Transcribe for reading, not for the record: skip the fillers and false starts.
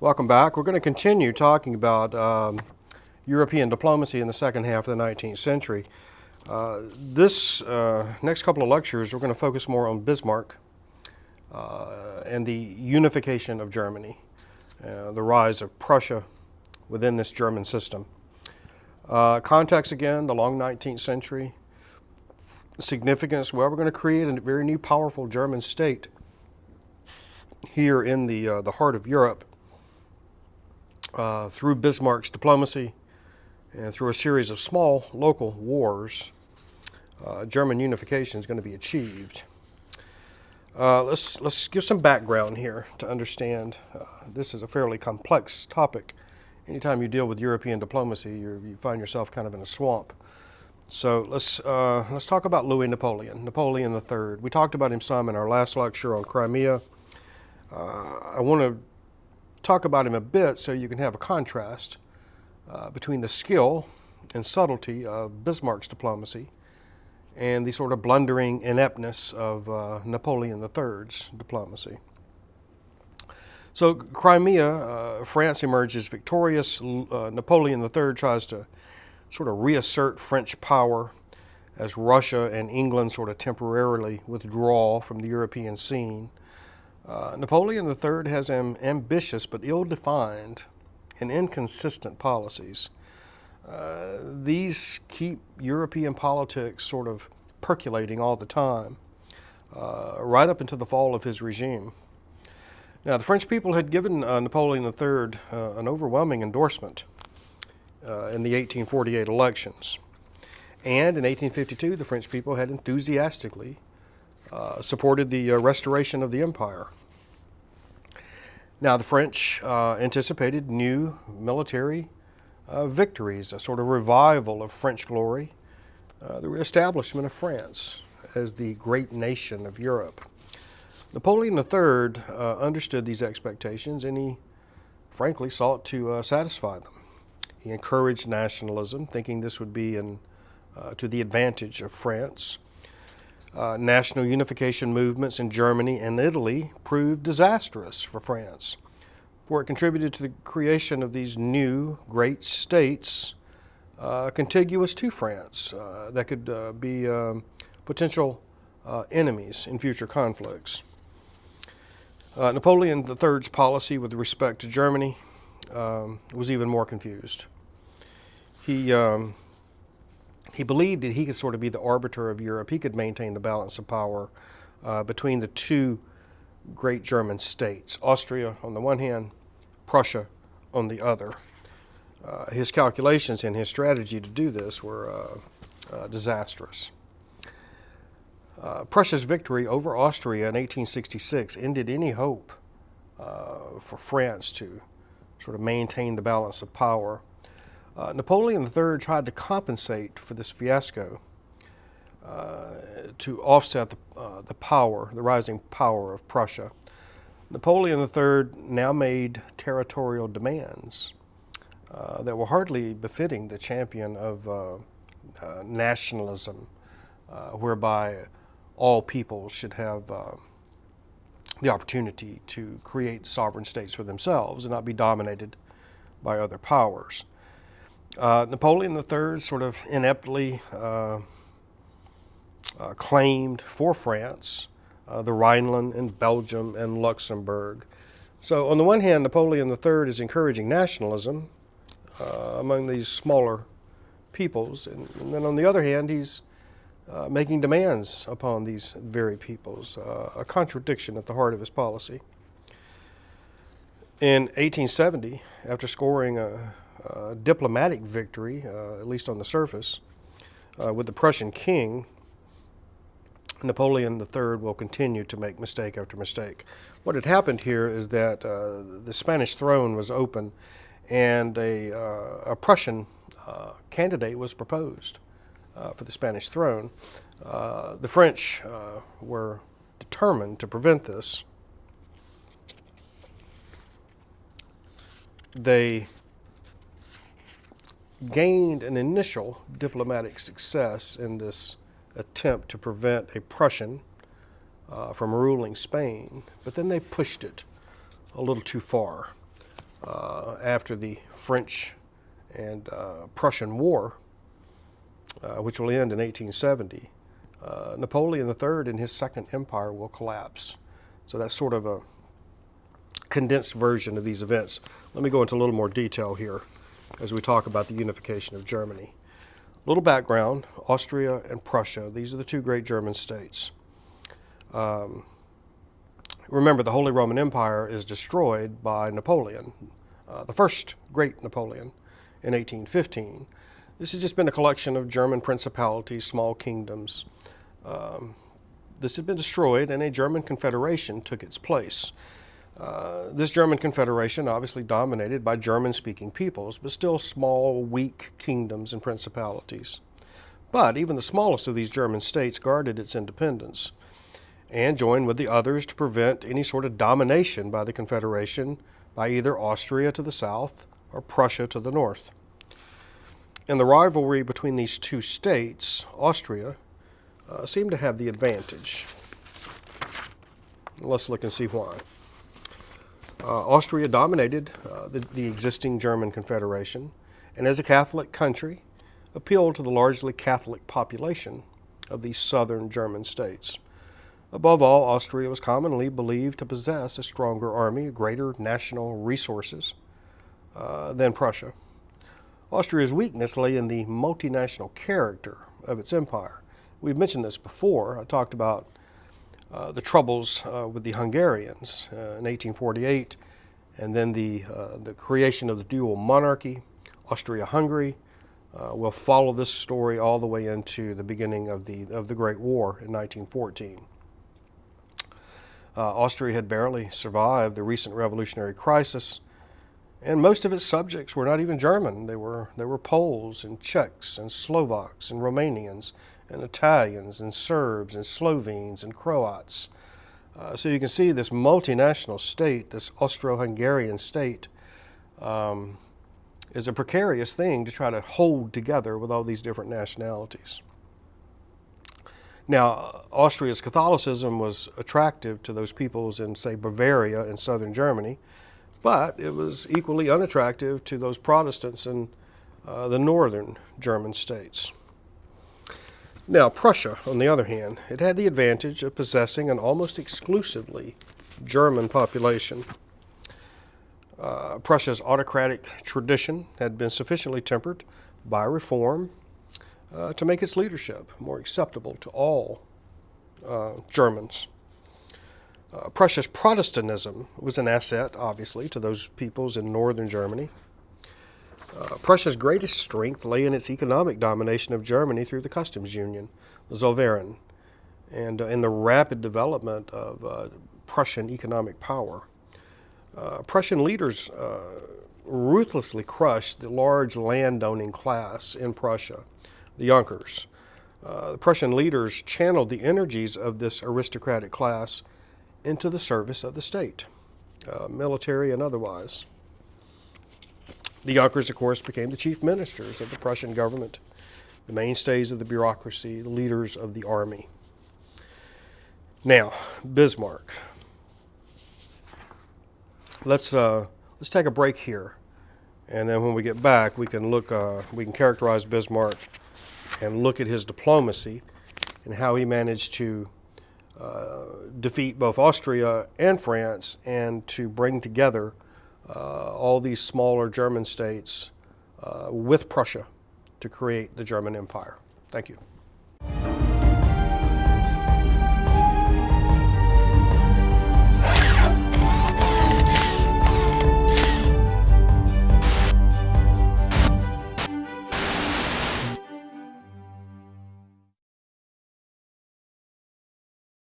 Welcome back. We're going to continue talking about European diplomacy in the second half of the 19th century. This next couple of lectures, we're going to focus more on Bismarck and the unification of Germany, the rise of Prussia within this German system. Context again, the long 19th century. Significance, well, we're going to create a very new powerful German state here in the heart of Europe through Bismarck's diplomacy and through a series of small local wars. German unification is going to be achieved. Let's give some background here to understand. This is a fairly complex topic. Anytime you deal with European diplomacy, you find yourself kind of in a swamp. So let's talk about Louis Napoleon III. We talked about him some in our last lecture on Crimea. I want to talk about him a bit so you can have a contrast between the skill and subtlety of Bismarck's diplomacy and the sort of blundering ineptness of Napoleon III's diplomacy. So Crimea, France emerges victorious. Napoleon III tries to sort of reassert French power as Russia and England sort of temporarily withdraw from the European scene. Napoleon III has ambitious but ill-defined and inconsistent policies. These keep European politics sort of percolating all the time, right up until the fall of his regime. Now, the French people had given Napoleon III an overwhelming endorsement in the 1848 elections. And in 1852, the French people had enthusiastically supported the restoration of the empire. Now, the French anticipated new military victories, a sort of revival of French glory, the reestablishment of France as the great nation of Europe. Napoleon III understood these expectations, and he frankly sought to satisfy them. He encouraged nationalism, thinking this would be to the advantage of France. National unification movements in Germany and Italy proved disastrous for France, for it contributed to the creation of these new great states contiguous to France that could be potential enemies in future conflicts. Napoleon III's policy with respect to Germany was even more confused. He believed that he could sort of be the arbiter of Europe. He could maintain the balance of power between the two great German states, Austria on the one hand, Prussia on the other. His calculations and his strategy to do this were disastrous. Prussia's victory over Austria in 1866 ended any hope for France to sort of maintain the balance of power. Napoleon III tried to compensate for this fiasco to offset the rising power of Prussia. Napoleon III now made territorial demands that were hardly befitting the champion of nationalism, whereby all people should have the opportunity to create sovereign states for themselves and not be dominated by other powers. Napoleon III sort of ineptly claimed for France the Rhineland and Belgium and Luxembourg. So on the one hand, Napoleon III is encouraging nationalism among these smaller peoples, and then on the other hand, he's making demands upon these very peoples, a contradiction at the heart of his policy. In 1870, after scoring a diplomatic victory, at least on the surface, with the Prussian king, Napoleon III will continue to make mistake after mistake. What had happened here is that the Spanish throne was open, and a Prussian candidate was proposed for the Spanish throne. The French were determined to prevent this. They gained an initial diplomatic success in this attempt to prevent a Prussian from ruling Spain, but then they pushed it a little too far. after the French and Prussian War, which will end in 1870, Napoleon III and his Second Empire will collapse. So that's sort of a condensed version of these events. Let me go into a little more detail here as we talk about the unification of Germany. A little background: Austria and Prussia, these are the two great German states. Remember, the Holy Roman Empire is destroyed by Napoleon, the first great Napoleon, in 1815. This has just been a collection of German principalities, small kingdoms. This had been destroyed, and a German confederation took its place. This German confederation obviously dominated by German-speaking peoples, but still small, weak kingdoms and principalities. But even the smallest of these German states guarded its independence and joined with the others to prevent any sort of domination by the confederation by either Austria to the south or Prussia to the north. In the rivalry between these two states, Austria seemed to have the advantage. Let's look and see why. Austria dominated the existing German Confederation, and as a Catholic country, appealed to the largely Catholic population of these southern German states. Above all, Austria was commonly believed to possess a stronger army, greater national resources than Prussia. Austria's weakness lay in the multinational character of its empire. We've mentioned this before. I talked about the troubles with the Hungarians in 1848, and then the creation of the dual monarchy, Austria-Hungary. We'll follow this story all the way into the beginning of the Great War in 1914. Austria had barely survived the recent revolutionary crisis, and most of its subjects were not even German. They were Poles and Czechs and Slovaks and Romanians and Italians and Serbs and Slovenes and Croats. So you can see this multinational state, this Austro-Hungarian state, is a precarious thing to try to hold together with all these different nationalities. Now, Austria's Catholicism was attractive to those peoples in, say, Bavaria in southern Germany, but it was equally unattractive to those Protestants in the northern German states. Now, Prussia, on the other hand, it had the advantage of possessing an almost exclusively German population. Prussia's autocratic tradition had been sufficiently tempered by reform to make its leadership more acceptable to all Germans. Prussia's Protestantism was an asset, obviously, to those peoples in northern Germany. Prussia's greatest strength lay in its economic domination of Germany through the customs union, the Zollverein, and in the rapid development of Prussian economic power. Prussian leaders ruthlessly crushed the large landowning class in Prussia, the Junkers. The Prussian leaders channeled the energies of this aristocratic class into the service of the state, military and otherwise. The Junkers, of course, became the chief ministers of the Prussian government, the mainstays of the bureaucracy, the leaders of the army. Now, Bismarck. Let's take a break here, and then when we get back, we can characterize Bismarck and look at his diplomacy and how he managed to defeat both Austria and France and to bring together all these smaller German states with Prussia to create the German Empire. Thank you.